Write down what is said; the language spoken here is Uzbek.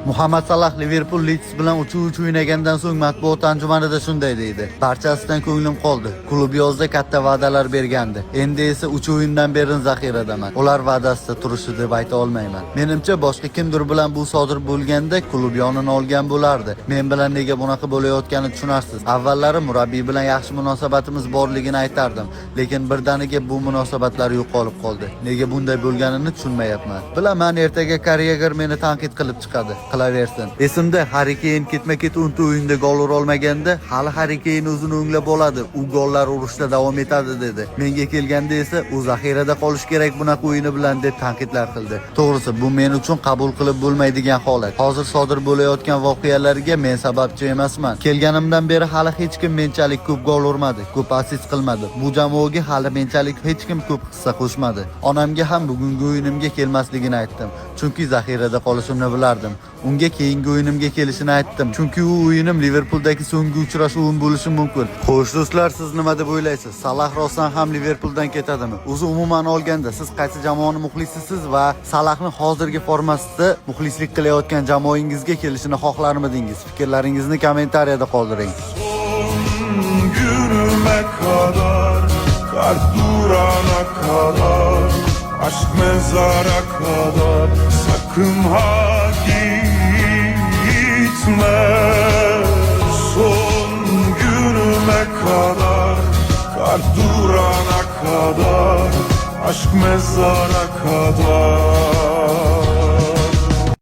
Muhammad Salah Liverpool Leeds bilan 3-3 o'ynagandan so'ng matbuot anjumanida shunday deydi. Barchasidan ko'nglim qoldi. Klub yozda katta va'dalar bergandi. Endi esa 3 o'yindan beri zaxiradaman. Ular va'dasida turishdi deb ayta olmayman. Menimcha boshqa kimdir bilan bu sodir bo'lganda klub yonini olgan bo'lardi. Men bilan nega bunaqa bo'layotganini tushunarsiz. Avvallari murabbiy bilan yaxshi munosabatimiz borligini aytardim, lekin birdaniga bu munosabatlar yo'qolib qoldi. Nega bunday bo'lganini tushunmayapman. Bilaman ertaga Karyeger meni tanqid qilib chiqadi. Qilaversin. Esimda Harry Kane ketma-ket 10 o'yinda gol ura olmaganda, hali Harry Kane o'zini o'nglab oladi, u gollar urishda davom etadi dedi. Menga kelganda esa u zaxirada qolish kerak bunaqa o'yini bilan deb tanqidlar qildi. To'g'risi, bu men uchun qabul qilib bo'lmaydigan holat. Hozir sodir bo'layotgan voqealarga men sababchi emasman. Kelganimdan beri hali hech kim menchalik ko'p gol urmadi, ko'p assist qilmadi. Bu jamoaga hali menchalik hech kim ko'p hissa qo'shmadi. Onamga ham bugungi o'yinimga kelmasligini aytdim, chunki zaxirada qolishimni bilardim. Unga keyingi o'yinimga kelishini aytdim, chunki u o'yinim Liverpuldagi so'nggi uchrashuvim bo'lishi mumkin. Xo'sh do'stlar, siz nima deb o'ylaysiz? Salah rostdan ham Liverpuldan ketadimi? O'zi umuman olganda siz qaysi jamoani muxlisisiz va Salahni hozirgi formasida muxlislik qilayotgan jamoangizga kelishini xohlarmidingiz? Fikrlaringizni kommentariyada qoldiring. Yürüme kadar, kalp durana kadar, aşk mezara kadar, sakın ha gitme. Son günüme kadar, kalp durana kadar, aşk mezara kadar.